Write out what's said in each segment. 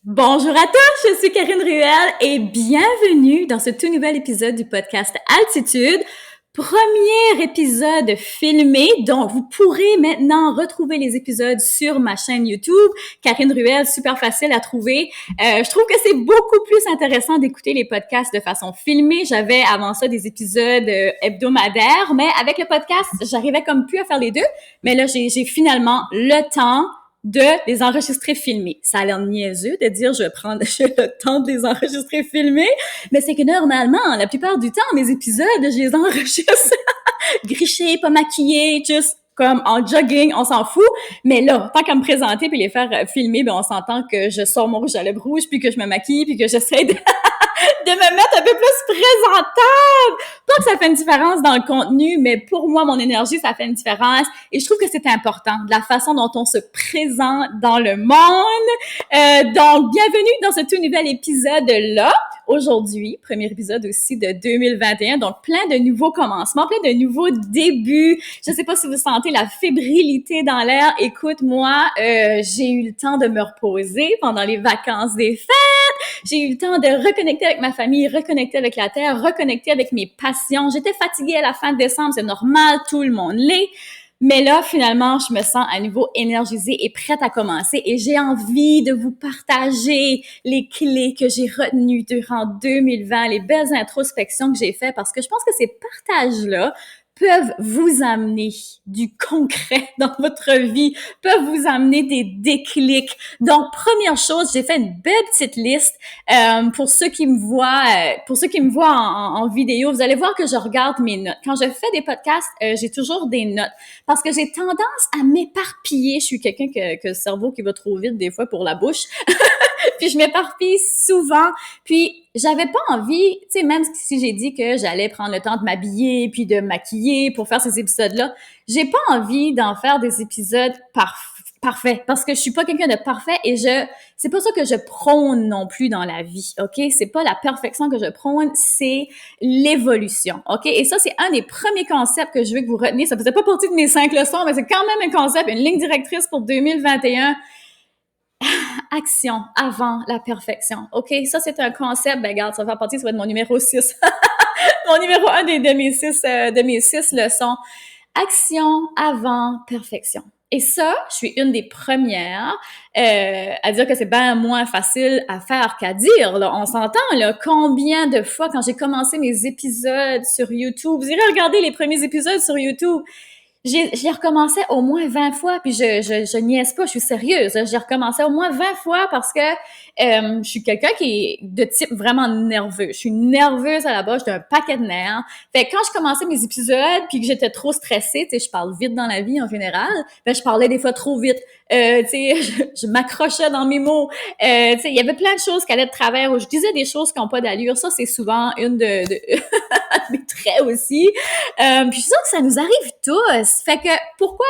Bonjour à tous, je suis Karine Ruel et bienvenue dans ce tout nouvel épisode du podcast Altitude. Premier épisode filmé, donc vous pourrez maintenant retrouver les épisodes sur ma chaîne YouTube. Karine Ruel, super facile à trouver. Je trouve que c'est beaucoup plus intéressant d'écouter les podcasts de façon filmée. J'avais avant ça des épisodes hebdomadaires, mais avec le podcast, j'arrivais comme plus à faire les deux. Mais là, j'ai finalement le temps de les enregistrer filmés. Ça a l'air niaiseux de dire j'ai le temps de les enregistrer filmés, mais c'est que normalement, la plupart du temps, mes épisodes, je les enregistre grichés, pas maquillés, juste comme en jogging, on s'en fout. Mais là, tant qu'à me présenter puis les faire filmer, ben on s'entend que je sors mon rouge à lèvres rouge puis que je me maquille puis que j'essaie de me mettre un peu plus présentable. Pas que ça fait une différence dans le contenu, mais pour moi, mon énergie, ça fait une différence. Et je trouve que c'est important, de la façon dont on se présente dans le monde. Donc, bienvenue dans ce tout nouvel épisode-là. Aujourd'hui, premier épisode aussi de 2021, donc plein de nouveaux commencements, plein de nouveaux débuts. Je sais pas si vous sentez la fébrilité dans l'air. Écoute, moi, j'ai eu le temps de me reposer pendant les vacances des fêtes. J'ai eu le temps de reconnecter avec ma famille, reconnecter avec la terre, reconnecter avec mes passions. J'étais fatiguée à la fin de décembre, c'est normal, tout le monde l'est. Mais là, finalement, je me sens à nouveau énergisée et prête à commencer et j'ai envie de vous partager les clés que j'ai retenues durant 2020, les belles introspections que j'ai faites parce que je pense que ces partages-là peuvent vous amener du concret dans votre vie, peuvent vous amener des déclics. Donc, première chose, j'ai fait une belle petite liste pour ceux qui me voient en vidéo. Vous allez voir que je regarde mes notes. Quand je fais des podcasts, j'ai toujours des notes parce que j'ai tendance à m'éparpiller. Je suis quelqu'un que le cerveau qui va trop vite des fois pour la bouche. Puis je m'éparpille souvent. Puis j'avais pas envie, tu sais, même si j'ai dit que j'allais prendre le temps de m'habiller puis de me maquiller pour faire ces épisodes-là, j'ai pas envie d'en faire des épisodes parfaits parce que je suis pas quelqu'un de parfait et c'est pas ça que je prône non plus dans la vie, OK? C'est pas la perfection que je prône, c'est l'évolution, OK? Et ça, c'est un des premiers concepts que je veux que vous reteniez. Ça faisait pas partie de mes 5 leçons, mais c'est quand même un concept, une ligne directrice pour 2021. Action avant la perfection. OK? Ça, c'est un concept. Ben, regarde, ça va faire partie, ça va être mon numéro 6. Mon numéro 1 de mes six leçons. Action avant perfection. Et ça, je suis une des premières à dire que c'est bien moins facile à faire qu'à dire. Là. On s'entend, là, combien de fois, quand j'ai commencé mes épisodes sur YouTube, vous irez regarder les premiers épisodes sur YouTube, j'ai recommencé au moins 20 fois, puis je niaise pas, je suis sérieuse. J'ai recommencé au moins 20 fois parce que je suis quelqu'un qui est de type vraiment nerveux. Je suis nerveuse à la base, j'ai un paquet de nerfs. Fait que quand je commençais mes épisodes, puis que j'étais trop stressée, tu sais, je parle vite dans la vie en général, ben je parlais des fois trop vite. Tu sais, je m'accrochais dans mes mots. Tu sais, il y avait plein de choses qui allaient de travers, où je disais des choses qui n'ont pas d'allure. Ça, c'est souvent une de mes traits aussi. Puis je suis sûre que ça nous arrive tous. Fait que pourquoi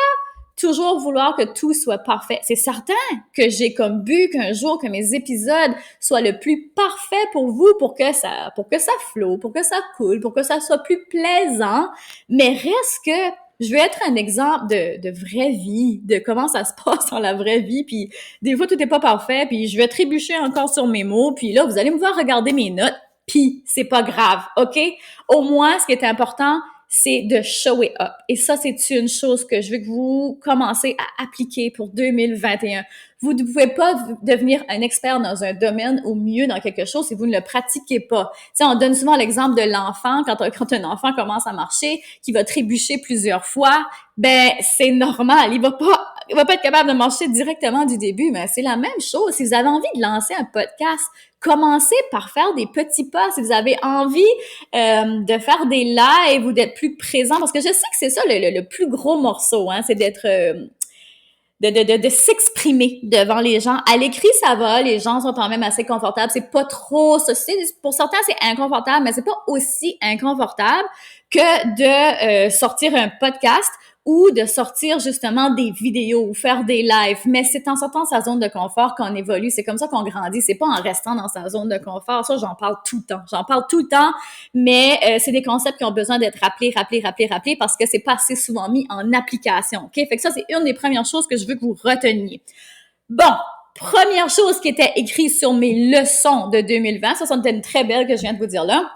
toujours vouloir que tout soit parfait? C'est certain que j'ai comme but qu'un jour que mes épisodes soient le plus parfait pour vous, pour que ça flotte, pour que ça coule, pour que ça soit plus plaisant. Mais reste que je veux être un exemple de vraie vie, de comment ça se passe dans la vraie vie, puis des fois tout n'est pas parfait, puis je vais trébucher encore sur mes mots, puis là vous allez me voir regarder mes notes, puis c'est pas grave, OK? Au moins, ce qui est important, c'est de show it up. Et ça, c'est une chose que je veux que vous commencez à appliquer pour 2021. Vous ne pouvez pas devenir un expert dans un domaine ou mieux dans quelque chose si vous ne le pratiquez pas. Tu sais, on donne souvent l'exemple de l'enfant, quand un enfant commence à marcher, qui va trébucher plusieurs fois, ben, c'est normal. Il va pas être capable de marcher directement du début, mais c'est la même chose. Si vous avez envie de lancer un podcast, commencez par faire des petits pas. Si vous avez envie de faire des lives ou d'être plus présent, parce que je sais que c'est ça le plus gros morceau, hein, c'est d'être de s'exprimer devant les gens. À l'écrit, ça va, les gens sont quand même assez confortables. C'est pas trop, pour certains, c'est inconfortable, mais c'est pas aussi inconfortable que de sortir un podcast ou de sortir justement des vidéos ou faire des lives. Mais c'est en sortant de sa zone de confort qu'on évolue. C'est comme ça qu'on grandit. C'est pas en restant dans sa zone de confort. Ça, j'en parle tout le temps. J'en parle tout le temps, mais c'est des concepts qui ont besoin d'être rappelés parce que c'est pas assez souvent mis en application. OK? Fait que ça, c'est une des premières choses que je veux que vous reteniez. Bon, première chose qui était écrite sur mes leçons de 2020, ça c'était une très belle que je viens de vous dire là.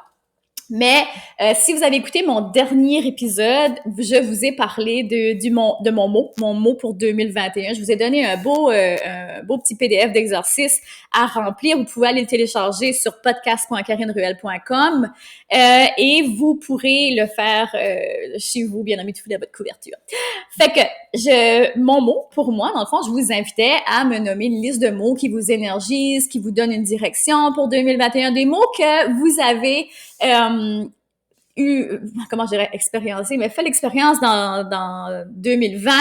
Mais si vous avez écouté mon dernier épisode, je vous ai parlé de mon mot pour 2021. Je vous ai donné un beau petit PDF d'exercice à remplir. Vous pouvez aller le télécharger sur podcast.karineruel.com et vous pourrez le faire chez vous, bien entendu, tout à votre couverture. Fait que mon mot pour moi, dans le fond, je vous invitais à me nommer une liste de mots qui vous énergisent, qui vous donnent une direction pour 2021, des mots que vous avez comment je dirais, expériencé, mais fait l'expérience dans 2020,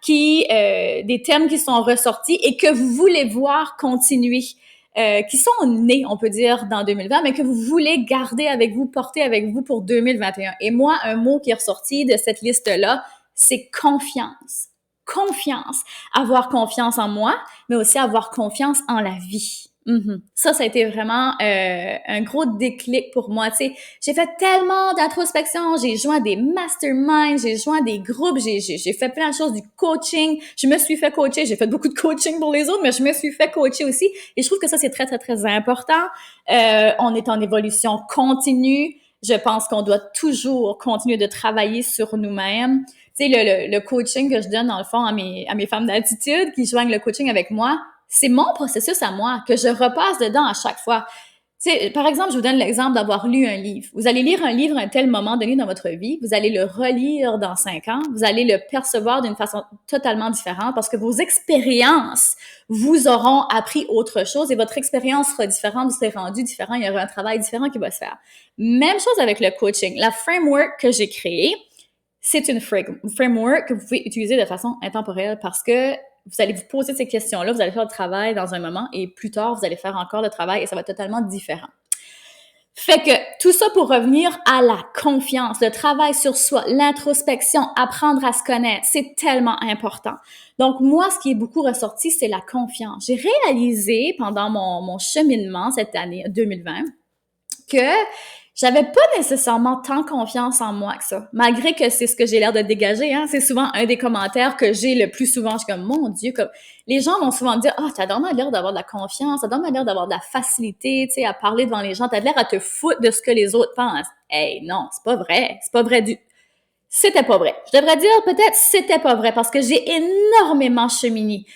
des thèmes qui sont ressortis et que vous voulez voir continuer, qui sont nés, on peut dire, dans 2020, mais que vous voulez garder avec vous, porter avec vous pour 2021. Et moi, un mot qui est ressorti de cette liste-là, c'est confiance. Confiance. Avoir confiance en moi, mais aussi avoir confiance en la vie. Ça a été vraiment un gros déclic pour moi. Tu sais, j'ai fait tellement d'introspection, j'ai joint des masterminds, j'ai joint des groupes, j'ai fait plein de choses, du coaching. Je me suis fait coacher, j'ai fait beaucoup de coaching pour les autres, mais je me suis fait coacher aussi. Et je trouve que ça, c'est très, très, très important. On est en évolution continue. Je pense qu'on doit toujours continuer de travailler sur nous-mêmes. Tu sais, le coaching que je donne, dans le fond, à mes femmes d'altitude qui joignent le coaching avec moi, c'est mon processus à moi, que je repasse dedans à chaque fois. Tu sais, par exemple, je vous donne l'exemple d'avoir lu un livre. Vous allez lire un livre à un tel moment donné dans votre vie, vous allez le relire dans 5 ans, vous allez le percevoir d'une façon totalement différente parce que vos expériences vous auront appris autre chose et votre expérience sera différente, vous serez rendu différent, il y aura un travail différent qui va se faire. Même chose avec le coaching. La framework que j'ai créée, c'est une framework que vous pouvez utiliser de façon intemporelle parce que vous allez vous poser ces questions-là, vous allez faire le travail dans un moment et plus tard, vous allez faire encore le travail et ça va être totalement différent. Fait que tout ça pour revenir à la confiance, le travail sur soi, l'introspection, apprendre à se connaître, c'est tellement important. Donc moi, ce qui est beaucoup ressorti, c'est la confiance. J'ai réalisé pendant mon cheminement cette année 2020 que j'avais pas nécessairement tant confiance en moi que ça, malgré que c'est ce que j'ai l'air de dégager. Hein. C'est souvent un des commentaires que j'ai le plus souvent. Je suis comme, mon Dieu, comme les gens vont souvent me dire, t'as vraiment l'air d'avoir de la confiance, t'as vraiment l'air d'avoir de la facilité, tu sais, à parler devant les gens, t'as l'air à te foutre de ce que les autres pensent. Hey, non, c'est pas vrai du. C'était pas vrai. Je devrais dire peut-être c'était pas vrai parce que j'ai énormément cheminé.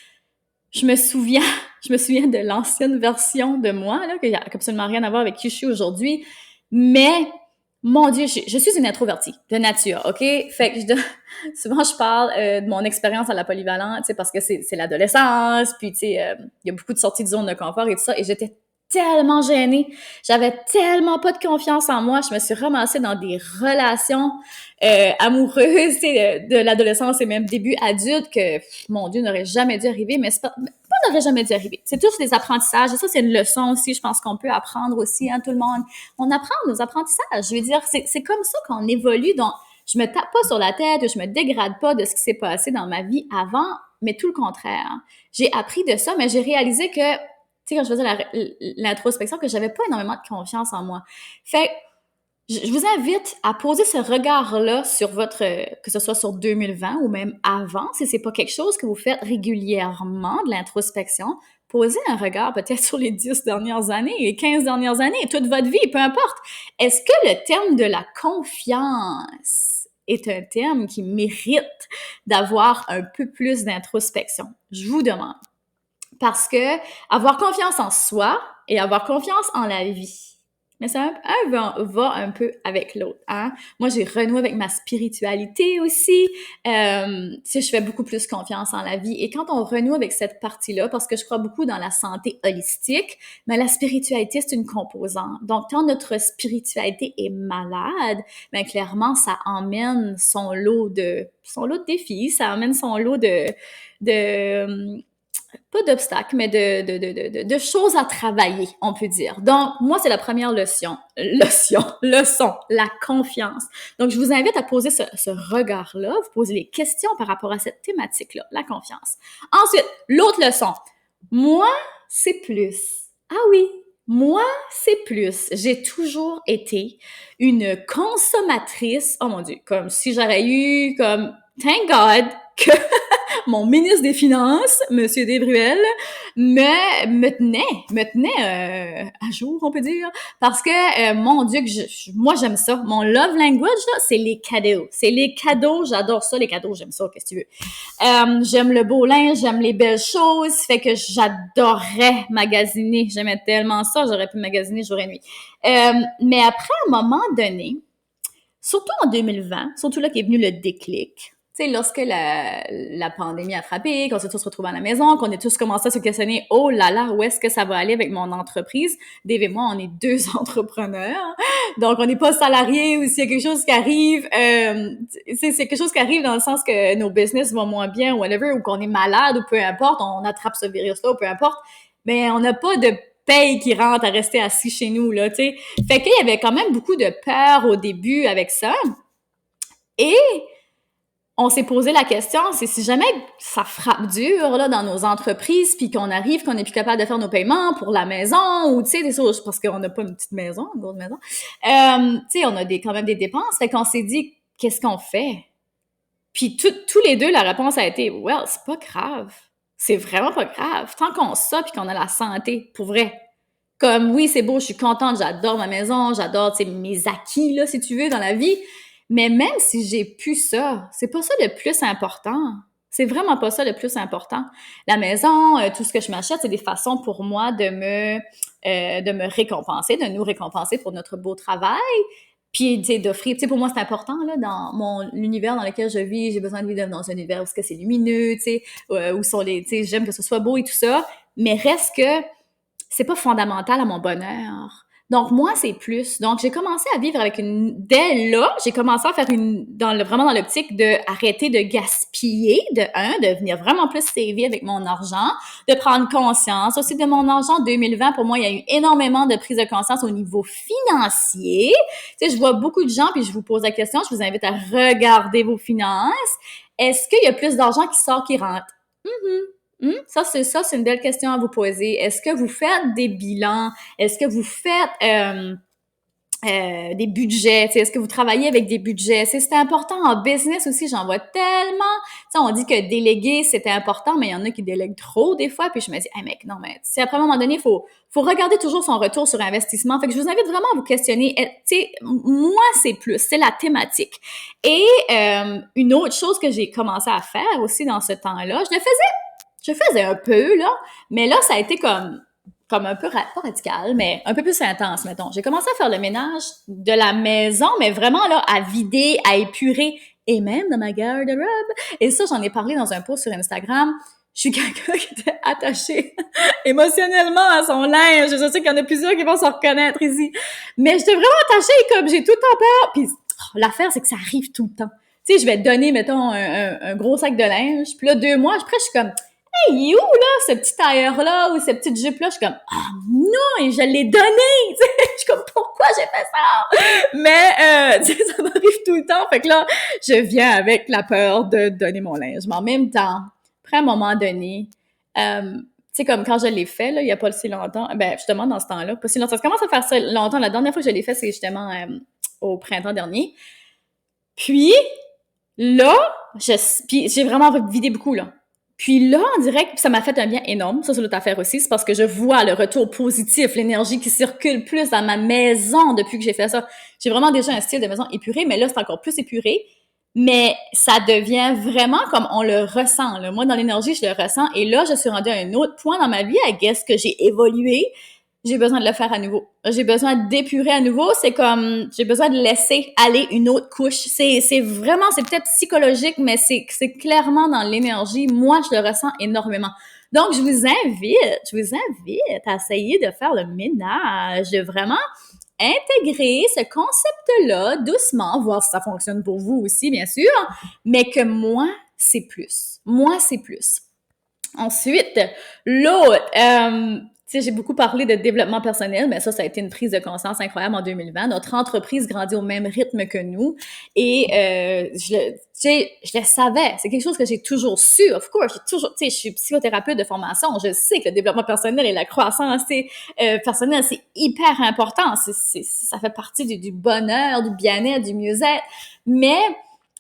Je me souviens de l'ancienne version de moi, là, qui n'a absolument rien à voir avec qui je suis aujourd'hui. Mais, mon Dieu, je suis une introvertie de nature, OK? Fait que souvent, je parle de mon expérience à la polyvalente, tu sais, parce que c'est l'adolescence, puis, tu sais, il y a beaucoup de sorties de zone de confort et tout ça, et j'étais tellement gênée. J'avais tellement pas de confiance en moi. Je me suis ramassée dans des relations amoureuses, tu sais, de l'adolescence et même début adulte que, mon Dieu, n'aurait jamais dû arriver, mais c'est pas n'aurait jamais dû arriver. C'est tous des apprentissages. Et ça, c'est une leçon aussi, je pense qu'on peut apprendre aussi, hein, tout le monde. On apprend nos apprentissages. Je veux dire, c'est comme ça qu'on évolue. Donc, je me tape pas sur la tête, je me dégrade pas de ce qui s'est passé dans ma vie avant, mais tout le contraire. J'ai appris de ça, mais j'ai réalisé que, tu sais, quand je faisais l'introspection, que j'avais pas énormément de confiance en moi. Fait je vous invite à poser ce regard-là sur que ce soit sur 2020 ou même avant, si c'est pas quelque chose que vous faites régulièrement, de l'introspection, posez un regard peut-être sur les 10 dernières années, les 15 dernières années, toute votre vie, peu importe. Est-ce que le terme de la confiance est un terme qui mérite d'avoir un peu plus d'introspection? Je vous demande. Parce que avoir confiance en soi et avoir confiance en la vie, mais ça va un peu avec l'autre. Hein? Moi, j'ai renoué avec ma spiritualité aussi. Tu sais, je fais beaucoup plus confiance en la vie. Et quand on renoue avec cette partie-là, parce que je crois beaucoup dans la santé holistique, mais la spiritualité, c'est une composante. Donc, quand notre spiritualité est malade, ben clairement, ça emmène son lot de défis, ça emmène son lot de pas d'obstacles, mais de choses à travailler, on peut dire. Donc, moi, c'est la première leçon, la confiance. Donc, je vous invite à poser ce regard-là, vous poser les questions par rapport à cette thématique-là, la confiance. Ensuite, l'autre leçon. Moi, c'est plus. Ah oui, moi, c'est plus. J'ai toujours été une consommatrice, oh mon Dieu, comme si j'aurais eu, comme, thank God, que mon ministre des Finances, Monsieur Desbruel, me tenait à jour, on peut dire, parce que mon Dieu, moi j'aime ça. Mon love language là, c'est les cadeaux. C'est les cadeaux, j'adore ça, les cadeaux, j'aime ça. Qu'est-ce que tu veux? J'aime le beau linge, j'aime les belles choses, fait que j'adorais magasiner. J'aimais tellement ça, j'aurais pu magasiner jour et nuit. Mais après, à un moment donné, surtout en 2020, surtout là qu'est venu le déclic. Tu sais, lorsque la pandémie a frappé, qu'on s'est tous retrouvés à la maison, qu'on a tous commencé à se questionner, oh là là, où est-ce que ça va aller avec mon entreprise? Dave et moi, on est deux entrepreneurs, donc on n'est pas salariés ou s'il y a quelque chose qui arrive, c'est quelque chose qui arrive dans le sens que nos business vont moins bien ou whatever, ou qu'on est malade ou peu importe, on attrape ce virus-là ou peu importe, mais on n'a pas de paye qui rentre à rester assis chez nous, là, tu sais. Fait qu'il y avait quand même beaucoup de peur au début avec ça. Et on s'est posé la question, c'est si jamais ça frappe dur là dans nos entreprises, puis qu'on arrive, qu'on n'est plus capable de faire nos paiements pour la maison, ou tu sais, des choses, parce qu'on n'a pas une petite maison, une grosse maison, tu sais, on a quand même des dépenses, fait qu'on s'est dit, qu'est-ce qu'on fait? Puis tous les deux, la réponse a été, well, c'est pas grave. C'est vraiment pas grave. Tant qu'on ça, puis qu'on a la santé, pour vrai. Comme, oui, c'est beau, je suis contente, j'adore ma maison, j'adore, tu sais, mes acquis, là, si tu veux, dans la vie. Mais même si j'ai plus ça, c'est pas ça le plus important. C'est vraiment pas ça le plus important. La maison, tout ce que je m'achète, c'est des façons pour moi de me récompenser, de nous récompenser pour notre beau travail. Puis, tu sais, d'offrir, tu sais, pour moi, c'est important, là, dans l'univers dans lequel je vis, j'ai besoin de vivre dans un univers où c'est lumineux, tu sais, où sont tu sais, j'aime que ce soit beau et tout ça, mais reste que c'est pas fondamental à mon bonheur. Donc, moi, c'est plus. Donc, j'ai commencé à vivre avec dès là, j'ai commencé à faire vraiment dans l'optique de arrêter de gaspiller, de venir vraiment plus saver avec mon argent, de prendre conscience aussi de mon argent. 2020, pour moi, il y a eu énormément de prise de conscience au niveau financier. Tu sais, je vois beaucoup de gens, puis je vous pose la question, je vous invite à regarder vos finances. Est-ce qu'il y a plus d'argent qui sort qui rentre? Ça, c'est une belle question à vous poser. Est-ce que vous faites des bilans? Est-ce que vous faites des budgets? Est-ce que vous travaillez avec des budgets? C'est important en business aussi, j'en vois tellement. T'sais, on dit que déléguer, c'était important, mais il y en a qui délèguent trop des fois. Puis je me dis, hey mec, non, mais après un moment donné, faut regarder toujours son retour sur investissement. Fait que je vous invite vraiment à vous questionner. Tu sais, moi, c'est plus, c'est la thématique. Et une autre chose que j'ai commencé à faire aussi dans ce temps-là, je faisais un peu, là, mais là, ça a été comme un peu, pas radical, mais un peu plus intense, mettons. J'ai commencé à faire le ménage de la maison, mais vraiment, là, à vider, à épurer, et même dans ma garde-robe. Et ça, j'en ai parlé dans un post sur Instagram. Je suis quelqu'un qui était attaché émotionnellement à son linge. Je sais qu'il y en a plusieurs qui vont se reconnaître ici. Mais j'étais vraiment attachée, comme j'ai tout le temps peur. Puis l'affaire, c'est que ça arrive tout le temps. Tu sais, je vais te donner, mettons, un gros sac de linge. Puis là, 2 mois après, je suis comme... Hey, il est où, là, ce petit tailleur-là ou cette petite jupe-là? Je suis comme, ah non, et je l'ai donné! Je suis comme, pourquoi j'ai fait ça? Mais, tu sais, ça m'arrive tout le temps. Fait que là, je viens avec la peur de donner mon linge. Mais en même temps, après un moment donné, tu sais, comme quand je l'ai fait, là, il y a pas si longtemps, ben, justement, dans ce temps-là, pas si longtemps, ça commence à faire ça longtemps. La dernière fois que je l'ai fait, c'est justement au printemps dernier. Puis, là, puis j'ai vraiment vidé beaucoup, là. Puis là, on dirait que ça m'a fait un bien énorme. Ça, c'est l'autre affaire aussi. C'est parce que je vois le retour positif, l'énergie qui circule plus dans ma maison depuis que j'ai fait ça. J'ai vraiment déjà un style de maison épuré, mais là, c'est encore plus épuré. Mais ça devient vraiment comme on le ressent, là. Moi, dans l'énergie, je le ressens. Et là, je suis rendue à un autre point dans ma vie, I guess, que j'ai évolué. J'ai besoin de le faire à nouveau. J'ai besoin d'épurer à nouveau. C'est comme, j'ai besoin de laisser aller une autre couche. C'est vraiment, c'est peut-être psychologique, mais c'est clairement dans l'énergie. Moi, je le ressens énormément. Donc, je vous invite à essayer de faire le ménage, de vraiment intégrer ce concept-là doucement, voir si ça fonctionne pour vous aussi, bien sûr, mais que moi, c'est plus. Moi, c'est plus. Ensuite, l'autre, tu sais, j'ai beaucoup parlé de développement personnel, mais ça a été une prise de conscience incroyable en 2020. Notre entreprise grandit au même rythme que nous et je le savais. C'est quelque chose que j'ai toujours su. Of course, tu sais, je suis psychothérapeute de formation. Je sais que le développement personnel et la croissance personnelle, c'est hyper important. Ça fait partie du bonheur, du bien-être, du mieux-être. Mais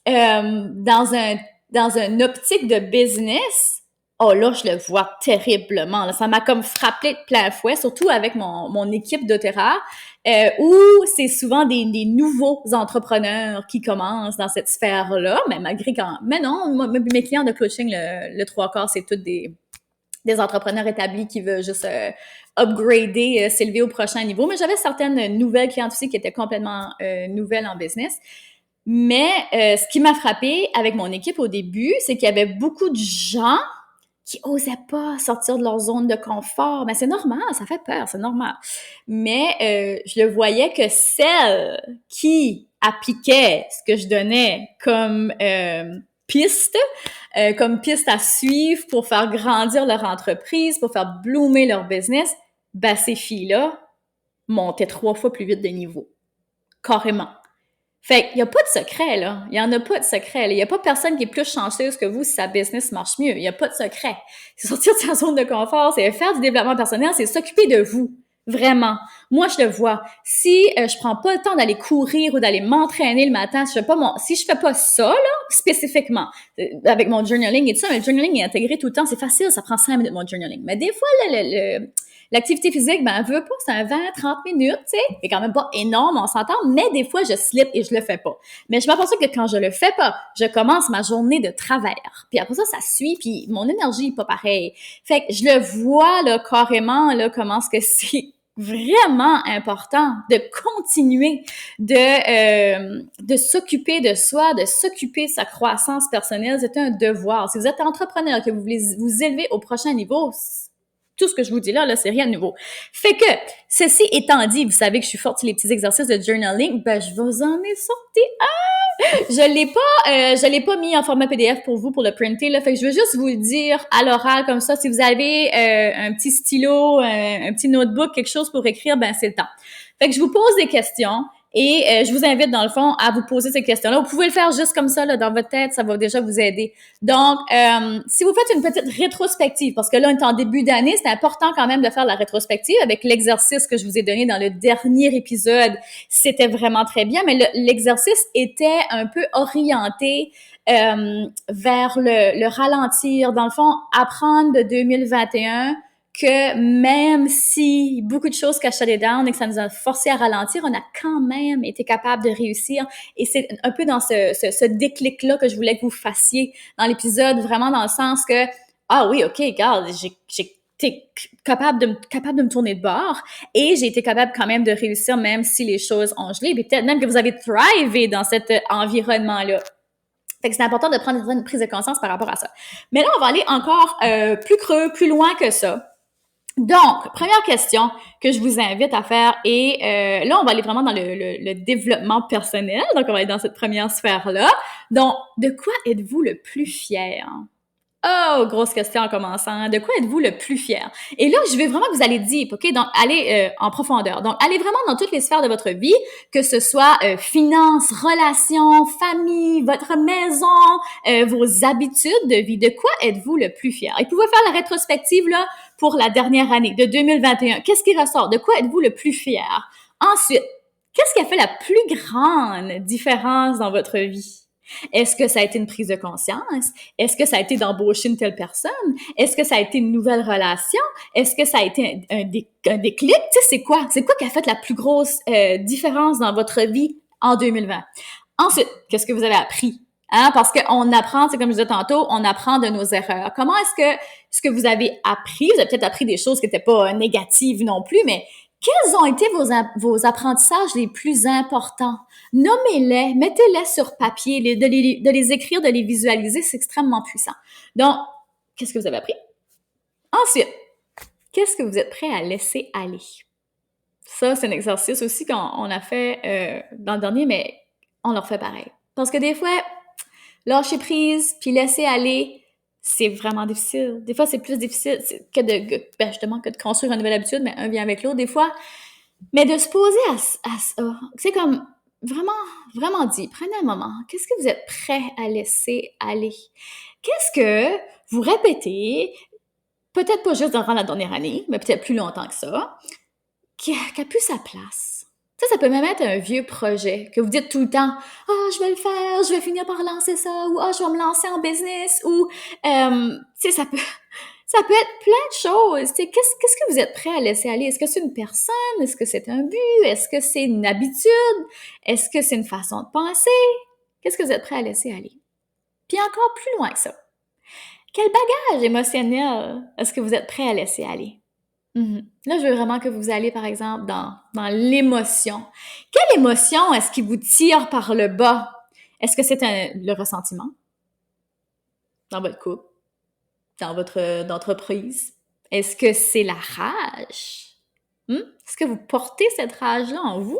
dans un dans une optique de business, oh là, je le vois terriblement. Là. Ça m'a comme frappé de plein fouet, surtout avec mon équipe d'Otera, où c'est souvent des nouveaux entrepreneurs qui commencent dans cette sphère-là, mais mais non, mes clients de coaching, le trois quarts, c'est tous des entrepreneurs établis qui veulent juste upgrader, s'élever au prochain niveau. Mais j'avais certaines nouvelles clientes aussi qui étaient complètement nouvelles en business. Mais ce qui m'a frappé avec mon équipe au début, c'est qu'il y avait beaucoup de gens qui osaient pas sortir de leur zone de confort. Mais c'est normal, ça fait peur, c'est normal. Mais je le voyais que celles qui appliquaient ce que je donnais piste, comme piste à suivre pour faire grandir leur entreprise, pour faire bloomer leur business, ben ces filles-là montaient 3 fois plus vite de niveau. Carrément. Fait qu'il n'y a pas de secret, là. Il n'y en a pas de secret. Il n'y a pas personne qui est plus chanceuse que vous si sa business marche mieux. Il n'y a pas de secret. C'est sortir de sa zone de confort, c'est faire du développement personnel, c'est s'occuper de vous. Vraiment. Moi, je le vois. Si je prends pas le temps d'aller courir ou d'aller m'entraîner le matin, si je fais pas ça, là, spécifiquement, avec mon journaling et tout ça, mais le journaling est intégré tout le temps, c'est facile, ça prend 5 minutes, mon journaling. Mais des fois, l'activité physique, ben, elle veut pas, c'est un 20-30 minutes, tu sais. C'est quand même pas énorme, on s'entend, mais des fois, je slip et je le fais pas. Mais je m'aperçois que quand je le fais pas, je commence ma journée de travers. Puis après ça, ça suit, puis mon énergie est pas pareille. Fait que je le vois, là, carrément, là, comment est-ce que c'est vraiment important de continuer de s'occuper de soi, de s'occuper de sa croissance personnelle. C'est un devoir. Si vous êtes entrepreneur, que vous voulez vous élever au prochain niveau, tout ce que je vous dis là, c'est rien de nouveau. Fait que, ceci étant dit, vous savez que je suis forte sur les petits exercices de journaling, ben, je vous en ai sorti un! Je l'ai pas mis en format PDF pour vous, pour le printer, là. Fait que je veux juste vous le dire à l'oral, comme ça, si vous avez un petit stylo, un petit notebook, quelque chose pour écrire, ben, c'est le temps. Fait que je vous pose des questions. Et je vous invite, dans le fond, à vous poser ces questions-là. Vous pouvez le faire juste comme ça, là, dans votre tête, ça va déjà vous aider. Donc, si vous faites une petite rétrospective, parce que là, on est en début d'année, c'est important quand même de faire la rétrospective avec l'exercice que je vous ai donné dans le dernier épisode. C'était vraiment très bien, mais l'exercice était un peu orienté vers le ralentir. Dans le fond, apprendre de 2021 que même si beaucoup de choses cachaient des downs et que ça nous a forcé à ralentir, on a quand même été capable de réussir. Et c'est un peu dans ce déclic-là que je voulais que vous fassiez dans l'épisode, vraiment dans le sens que, ah oui, OK, regarde, j'ai été capable de me tourner de bord et j'ai été capable quand même de réussir même si les choses ont gelé. Puis peut-être même que vous avez thrivé dans cet environnement-là. Fait que c'est important de prendre une prise de conscience par rapport à ça. Mais là, on va aller encore plus creux, plus loin que ça. Donc, première question que je vous invite à faire, et là, on va aller vraiment dans le développement personnel, donc on va aller dans cette première sphère-là. Donc, de quoi êtes-vous le plus fier? Oh, grosse question en commençant. De quoi êtes-vous le plus fier? Et là, je veux vraiment que vous allez dire, OK? Donc, allez en profondeur. Donc, allez vraiment dans toutes les sphères de votre vie, que ce soit finances, relations, famille, votre maison, vos habitudes de vie. De quoi êtes-vous le plus fier? Et vous pouvez faire la rétrospective, là, pour la dernière année, de 2021. Qu'est-ce qui ressort? De quoi êtes-vous le plus fier? Ensuite, qu'est-ce qui a fait la plus grande différence dans votre vie? Est-ce que ça a été une prise de conscience? Est-ce que ça a été d'embaucher une telle personne? Est-ce que ça a été une nouvelle relation? Est-ce que ça a été un déclic? Tu sais, c'est quoi? C'est quoi qui a fait la plus grosse différence dans votre vie en 2020? Ensuite, qu'est-ce que vous avez appris? Hein? Parce qu'on apprend, c'est comme je disais tantôt, on apprend de nos erreurs. Comment est-ce que vous avez appris? Vous avez peut-être appris des choses qui n'étaient pas négatives non plus, mais quels ont été vos apprentissages les plus importants? Nommez-les, mettez-les sur papier, de les écrire, de les visualiser, c'est extrêmement puissant. Donc, qu'est-ce que vous avez appris? Ensuite, qu'est-ce que vous êtes prêt à laisser aller? Ça, c'est un exercice aussi qu'on a fait dans le dernier, mais on le refait pareil. Parce que des fois, lâcher prise puis laisser aller, c'est vraiment difficile. Des fois, c'est plus difficile que de construire une nouvelle habitude, mais un vient avec l'autre des fois. Mais de se poser à ça, c'est comme vraiment, vraiment dit, prenez un moment. Qu'est-ce que vous êtes prêt à laisser aller? Qu'est-ce que vous répétez, peut-être pas juste durant la dernière année, mais peut-être plus longtemps que ça, qui a plus sa place? Ça peut même être un vieux projet que vous dites tout le temps: «Ah, je vais le faire, je vais finir par lancer ça» ou «Ah, je vais me lancer en business» ou tu sais, ça peut être plein de choses. Tu sais, qu'est-ce que vous êtes prêt à laisser aller? Est-ce que c'est une personne? Est-ce que c'est un but? Est-ce que c'est une habitude? Est-ce que c'est une façon de penser? Qu'est-ce que vous êtes prêt à laisser aller? Puis encore plus loin que ça, quel bagage émotionnel est-ce que vous êtes prêt à laisser aller? Là, je veux vraiment que vous alliez, par exemple, dans l'émotion. Quelle émotion est-ce qui vous tire par le bas? Est-ce que c'est le ressentiment dans votre couple, dans votre entreprise? Est-ce que c'est la rage? Est-ce que vous portez cette rage-là en vous?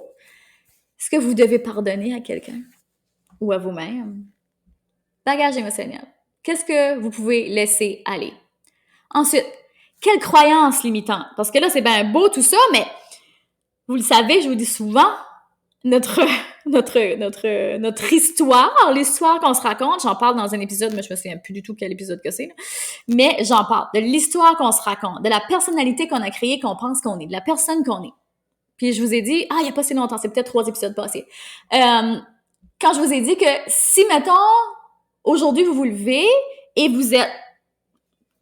Est-ce que vous devez pardonner à quelqu'un ou à vous-même? Bagage émotionnel. Qu'est-ce que vous pouvez laisser aller? Ensuite, quelle croyance limitante? Parce que là, c'est bien beau tout ça, mais vous le savez, je vous dis souvent, notre histoire, l'histoire qu'on se raconte, j'en parle dans un épisode, mais je me souviens plus du tout quel épisode que c'est, là. Mais j'en parle de l'histoire qu'on se raconte, de la personnalité qu'on a créée, qu'on pense qu'on est, de la personne qu'on est. Puis je vous ai dit, il y a pas si longtemps, c'est peut-être 3 épisodes passés, quand je vous ai dit que si, mettons, aujourd'hui, vous vous levez et vous êtes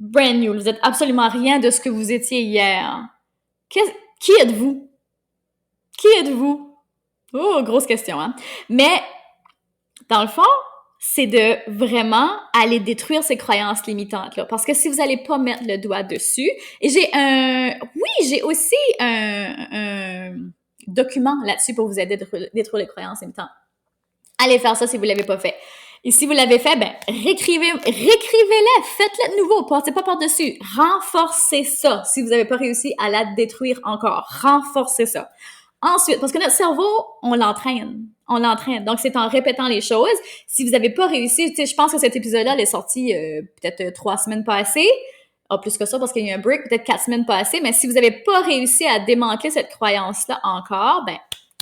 brand new, vous êtes absolument rien de ce que vous étiez hier, qui êtes-vous? Qui êtes-vous? Oh, grosse question, hein? Mais, dans le fond, c'est de vraiment aller détruire ces croyances limitantes-là. Parce que si vous n'allez pas mettre le doigt dessus, et j'ai aussi un document là-dessus pour vous aider à détruire les croyances limitantes. Allez faire ça si vous l'avez pas fait. Et si vous l'avez fait, réécrivez-les, faites-le de nouveau, passez pas par-dessus. Renforcez ça si vous n'avez pas réussi à la détruire encore. Renforcez ça. Ensuite, parce que notre cerveau, on l'entraîne. Donc, c'est en répétant les choses. Si vous n'avez pas réussi, tu sais, je pense que cet épisode-là, il est sorti peut-être 3 semaines passées. Plus que ça, parce qu'il y a eu un break, peut-être 4 semaines passées. Mais si vous n'avez pas réussi à démanteler cette croyance-là encore,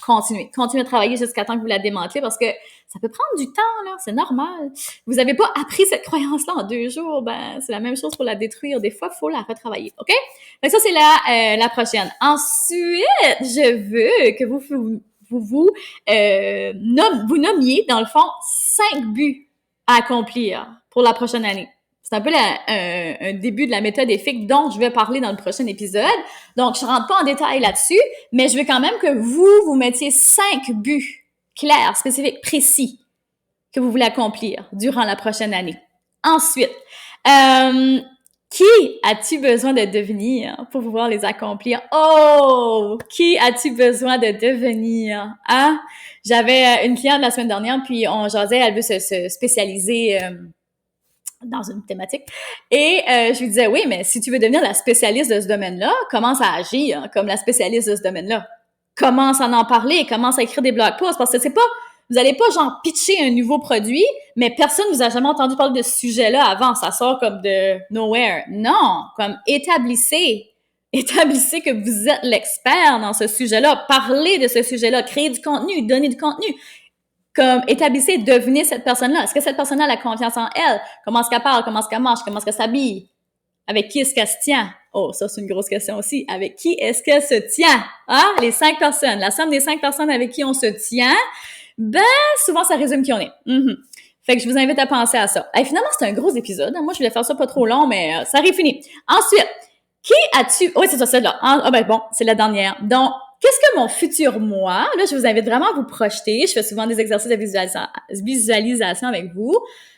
continuez. Continuez à travailler jusqu'à temps que vous la démantelez parce que ça peut prendre du temps, là. C'est normal. Vous n'avez pas appris cette croyance-là en 2 jours. C'est la même chose pour la détruire. Des fois, il faut la retravailler. OK? Donc, ça, c'est la prochaine. Ensuite, je veux que vous nommiez, dans le fond, 5 buts à accomplir pour la prochaine année. C'est un peu un début de la méthode EFIC dont je vais parler dans le prochain épisode. Donc, je rentre pas en détail là-dessus, mais je veux quand même que vous mettiez 5 buts clairs, spécifiques, précis que vous voulez accomplir durant la prochaine année. Ensuite, qui as-tu besoin de devenir pour pouvoir les accomplir? Oh! Qui as-tu besoin de devenir? Hein? J'avais une cliente la semaine dernière, puis on jasait, elle veut se spécialiser dans une thématique. Et je lui disais, oui, mais si tu veux devenir la spécialiste de ce domaine-là, commence à agir comme la spécialiste de ce domaine-là. Commence à en parler, commence à écrire des blog posts, parce que c'est pas, vous allez pas genre pitcher un nouveau produit, mais personne vous a jamais entendu parler de ce sujet-là avant, ça sort comme de nowhere. Non, comme établissez que vous êtes l'expert dans ce sujet-là, parlez de ce sujet-là, créez du contenu, donnez du contenu. Comme établissez, devenez cette personne-là. Est-ce que cette personne-là a la confiance en elle? Comment est-ce qu'elle parle? Comment est-ce qu'elle marche? Comment est-ce qu'elle s'habille? Avec qui est-ce qu'elle se tient? Oh, ça, c'est une grosse question aussi. Avec qui est-ce qu'elle se tient? Hein? Les 5 personnes. La somme des 5 personnes avec qui on se tient, souvent, ça résume qui on est. Fait que je vous invite à penser à ça. Et finalement, c'est un gros épisode. Moi, je voulais faire ça pas trop long, mais ça arrive fini. Ensuite, qui as-tu... Oui, c'est ça, celle-là. Bon, c'est la dernière. Donc, qu'est-ce que mon futur moi? Là, je vous invite vraiment à vous projeter. Je fais souvent des exercices de visualisation avec vous.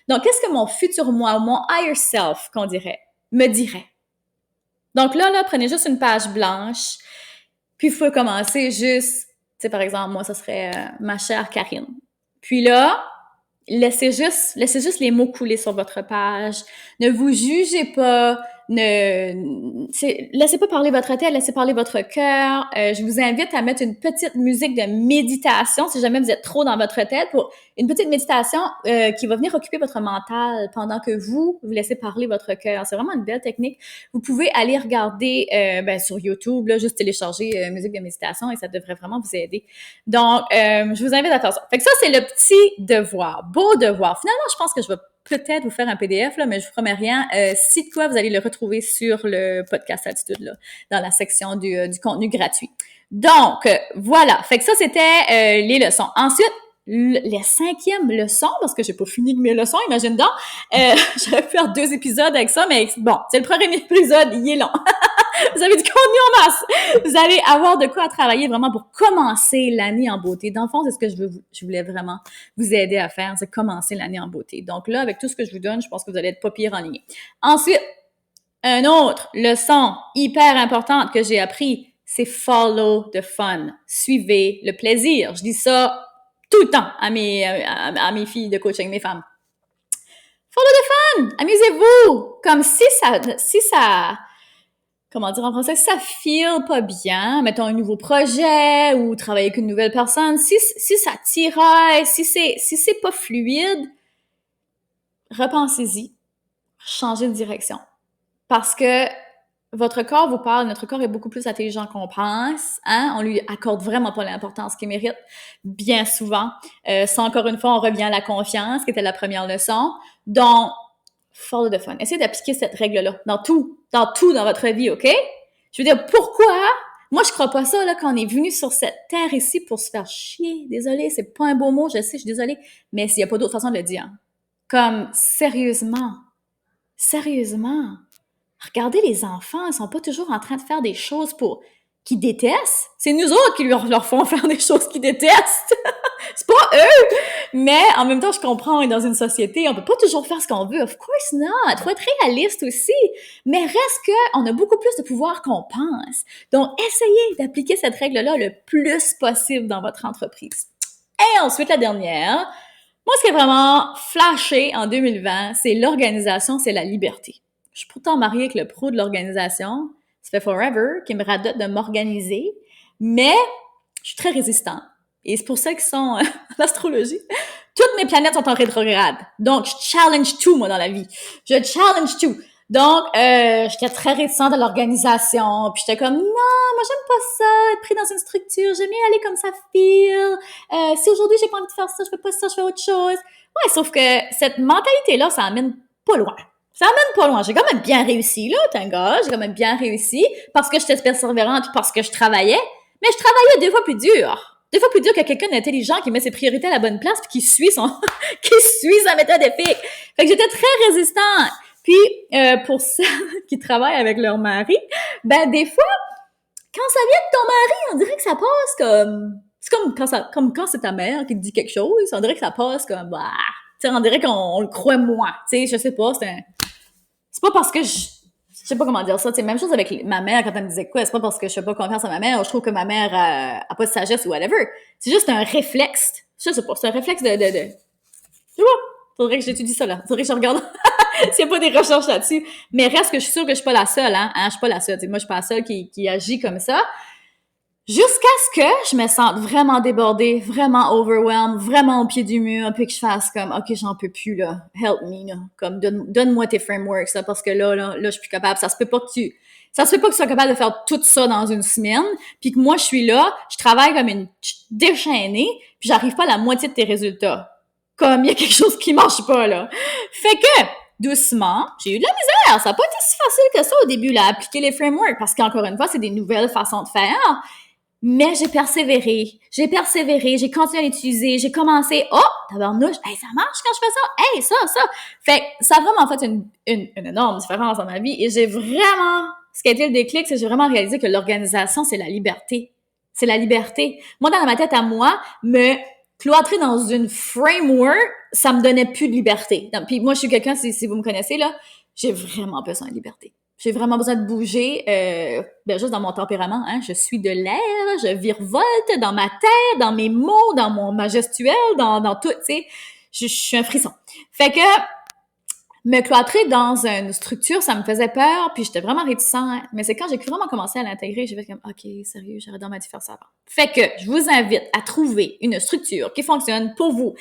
Donc, qu'est-ce que mon futur moi, ou mon higher self, qu'on dirait, me dirait? Donc là, prenez juste une page blanche, puis il faut commencer juste, tu sais, par exemple, moi, ça serait ma chère Karine. Puis là, laissez juste les mots couler sur votre page. Ne vous jugez pas. Laissez pas parler votre tête, laissez parler votre cœur. Je vous invite à mettre une petite musique de méditation si jamais vous êtes trop dans votre tête, pour une petite méditation qui va venir occuper votre mental pendant que vous laissez parler votre cœur. C'est vraiment une belle technique. Vous pouvez aller regarder sur YouTube, là, juste télécharger musique de méditation et ça devrait vraiment vous aider. Donc, je vous invite à faire ça. Fait que ça, c'est le petit devoir. Beau devoir. Finalement, je pense que je vais peut-être vous faire un PDF, là, mais je vous promets rien. Si de quoi, vous allez le retrouver sur le podcast Attitude, là, dans la section du contenu gratuit. Donc, voilà. Fait que ça, c'était les leçons. Ensuite, les 5e leçons, parce que j'ai pas fini de mes leçons, imagine donc. J'aurais pu faire 2 épisodes avec ça, mais bon, c'est le premier épisode, il est long. Vous avez du contenu en masse. Vous allez avoir de quoi à travailler vraiment pour commencer l'année en beauté. Dans le fond, c'est ce que je voulais vraiment vous aider à faire, c'est commencer l'année en beauté. Donc là, avec tout ce que je vous donne, je pense que vous allez être pas pire en ligne. Ensuite, une autre leçon hyper importante que j'ai appris, c'est follow the fun. Suivez le plaisir. Je dis ça tout le temps à mes filles de coaching, mes femmes. Follow the fun! Amusez-vous! Comme si ça, comment dire en français, si ça feel pas bien, mettons un nouveau projet ou travailler avec une nouvelle personne, si ça tiraille, si c'est pas fluide, repensez-y, changez de direction. Parce que votre corps vous parle, notre corps est beaucoup plus intelligent qu'on pense, hein? On lui accorde vraiment pas l'importance qu'il mérite, bien souvent. Ça, encore une fois, on revient à la confiance, qui était la première leçon. Donc, follow the fun. Essayez d'appliquer cette règle-là dans tout dans votre vie, OK? Je veux dire, pourquoi? Moi, je crois pas ça, là, qu'on est venu sur cette terre ici pour se faire chier. Désolée, c'est pas un beau mot, je sais, je suis désolée. Mais s'il y a pas d'autre façon de le dire. Comme, sérieusement. Regardez les enfants, ils sont pas toujours en train de faire des choses qu'ils détestent. C'est nous autres qui leur font faire des choses qu'ils détestent. C'est pas eux! Mais en même temps, je comprends, on est dans une société, on peut pas toujours faire ce qu'on veut. Of course not! Faut être réaliste aussi. Mais reste qu'on a beaucoup plus de pouvoir qu'on pense. Donc, essayez d'appliquer cette règle-là le plus possible dans votre entreprise. Et ensuite, la dernière. Moi, ce qui est vraiment flashé en 2020, c'est l'organisation, c'est la liberté. Je suis pourtant mariée avec le pro de l'organisation. Ça fait forever qu'il me radote de m'organiser. Mais je suis très résistante. Et c'est pour ça qu'ils sont en astrologie. Toutes mes planètes sont en rétrograde. Donc, je challenge tout, moi, dans la vie. Je challenge tout. Donc, j'étais très réticente à l'organisation. Puis j'étais comme, non, moi, j'aime pas ça, être pris dans une structure. J'aime mieux aller comme ça feel. Si aujourd'hui, j'ai pas envie de faire ça, je fais pas ça, je fais autre chose. Ouais, sauf que cette mentalité-là, ça amène pas loin. Ça amène pas loin. J'ai quand même bien réussi, là, thank God. J'ai quand même bien réussi parce que j'étais persévérante, parce que je travaillais. Mais je travaillais 2 fois plus dur. 2 fois plus dur que quelqu'un d'intelligent qui met ses priorités à la bonne place puis qui suit sa méthode EFIC. Fait que j'étais très résistante. Puis, pour ceux qui travaillent avec leur mari, ben, des fois, quand ça vient de ton mari, on dirait que ça passe c'est comme quand c'est ta mère qui te dit quelque chose, on dirait que ça passe comme, bah, tu sais, on dirait qu'on le croit moins. Tu sais, je sais pas, c'est pas parce que je sais pas comment dire ça, tu sais, même chose avec ma mère quand elle me disait quoi, c'est pas parce que je fais pas confiance à ma mère, je trouve que ma mère a pas de sagesse ou whatever. C'est juste un réflexe. Je sais pas, c'est un réflexe de... Je sais pas. Faudrait que j'étudie ça, là. Faudrait que je regarde s'il y a pas des recherches là-dessus. Mais reste que je suis sûre que je suis pas la seule, hein. Je suis pas la seule. T'sais, moi, je suis pas la seule qui agit comme ça. Jusqu'à ce que je me sente vraiment débordée, vraiment overwhelmed, vraiment au pied du mur, puis que je fasse comme, OK, j'en peux plus, là. Help me, là. Comme, donne-moi tes frameworks, là, parce que là, je suis plus capable. Ça se peut pas que tu sois capable de faire tout ça dans une semaine, puis que moi, je suis là, je travaille comme une déchaînée, puis j'arrive pas à la moitié de tes résultats. Comme, il y a quelque chose qui marche pas, là. Fait que, doucement, j'ai eu de la misère. Ça a pas été si facile que ça au début, là, appliquer les frameworks, parce qu'encore une fois, c'est des nouvelles façons de faire. Mais j'ai persévéré, j'ai continué à l'utiliser, j'ai commencé, oh, tabarnouche, hey, ça marche quand je fais ça, hey, ça. Fait que ça a vraiment fait une énorme différence dans ma vie et j'ai vraiment, ce qui a été le déclic, c'est que j'ai vraiment réalisé que l'organisation, c'est la liberté. C'est la liberté. Moi, dans ma tête à moi, me cloîtrer dans une framework, ça me donnait plus de liberté. Donc, puis moi, je suis quelqu'un, si vous me connaissez, là, j'ai vraiment besoin de liberté. J'ai vraiment besoin de bouger, juste dans mon tempérament, hein. Je suis de l'air, je virevolte dans ma tête, dans mes mots, dans ma gestuelle, dans tout, tu sais. Je suis un frisson. Fait que me cloîtrer dans une structure, ça me faisait peur, puis j'étais vraiment réticente. Mais c'est quand j'ai vraiment commencé à l'intégrer, j'ai fait comme, OK, sérieux, j'aurais dans ma vie faire ça avant. Fait que je vous invite à trouver une structure qui fonctionne pour vous.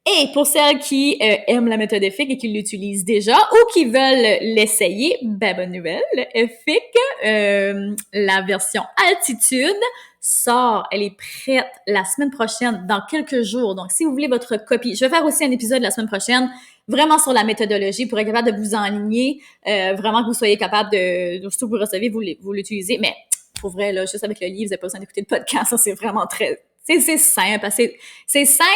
Et pour celles qui aiment la méthode EFIC et qui l'utilisent déjà ou qui veulent l'essayer, ben bonne nouvelle, EFIC, la version Altitude sort, elle est prête la semaine prochaine, dans quelques jours. Donc, si vous voulez votre copie, je vais faire aussi un épisode la semaine prochaine, vraiment sur la méthodologie pour être capable de vous enligner, vraiment que vous soyez capable de, surtout que vous recevez, vous l'utilisez, mais pour vrai, là, juste avec le livre, vous n'avez pas besoin d'écouter le podcast. Ça, c'est vraiment c'est simple. C'est simple,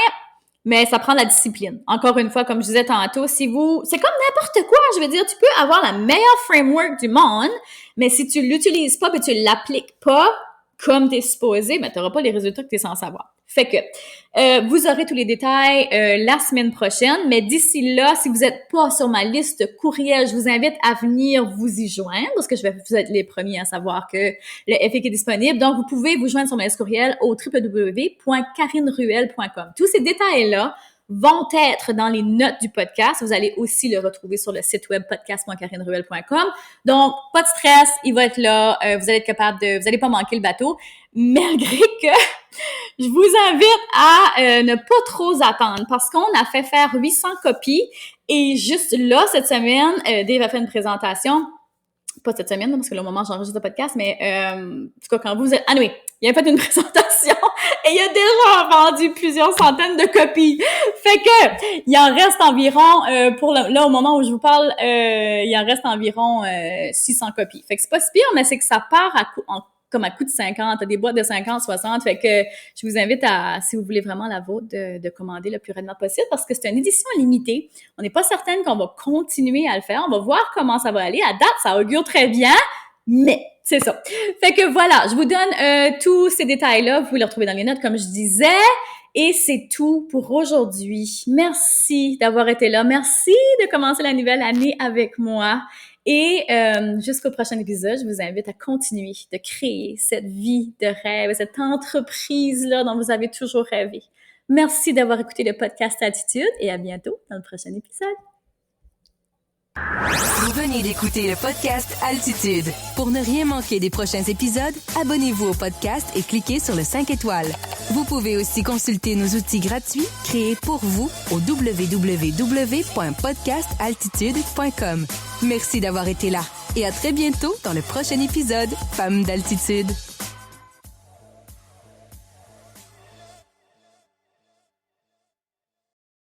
mais ça prend de la discipline. Encore une fois, comme je disais tantôt, c'est comme n'importe quoi. Je veux dire, tu peux avoir la meilleure framework du monde, mais si tu l'utilises pas et tu l'appliques pas comme t'es supposé, ben, t'auras pas les résultats que t'es censé avoir. Fait que, vous aurez tous les détails la semaine prochaine, mais d'ici là, si vous êtes pas sur ma liste courriel, je vous invite à venir vous y joindre, parce que vous êtes les premiers à savoir que le FAQ est disponible. Donc, vous pouvez vous joindre sur ma liste courriel au www.karineruel.com. Tous ces détails-là vont être dans les notes du podcast. Vous allez aussi le retrouver sur le site web podcast.karineruel.com. Donc, pas de stress, il va être là. Vous allez être capable vous allez pas manquer le bateau, malgré que je vous invite à ne pas trop attendre parce qu'on a fait faire 800 copies et juste là, cette semaine, Dave a fait une présentation. Pas cette semaine, parce que là, au moment où j'enregistre le podcast, mais en tout cas, quand vous êtes... Ah oui, il a fait une présentation et il a déjà vendu plusieurs centaines de copies. Fait que il en reste environ, là, au moment où je vous parle, il en reste environ 600 copies. Fait que c'est pas si pire, mais c'est que ça part comme à coup de 50, des boîtes de 50, 60. Fait que je vous invite si vous voulez vraiment la vôtre, de commander le plus rapidement possible parce que c'est une édition limitée. On n'est pas certaine qu'on va continuer à le faire. On va voir comment ça va aller. À date, ça augure très bien, mais c'est ça. Fait que voilà, je vous donne tous ces détails-là. Vous pouvez les retrouver dans les notes, comme je disais. Et c'est tout pour aujourd'hui. Merci d'avoir été là. Merci de commencer la nouvelle année avec moi. Et jusqu'au prochain épisode, je vous invite à continuer de créer cette vie de rêve, cette entreprise-là dont vous avez toujours rêvé. Merci d'avoir écouté le podcast Attitude et à bientôt dans le prochain épisode. Vous venez d'écouter le podcast Altitude. Pour ne rien manquer des prochains épisodes, abonnez-vous au podcast et cliquez sur le 5 étoiles. Vous pouvez aussi consulter nos outils gratuits créés pour vous au www.podcastaltitude.com. Merci d'avoir été là et à très bientôt dans le prochain épisode Femmes d'Altitude.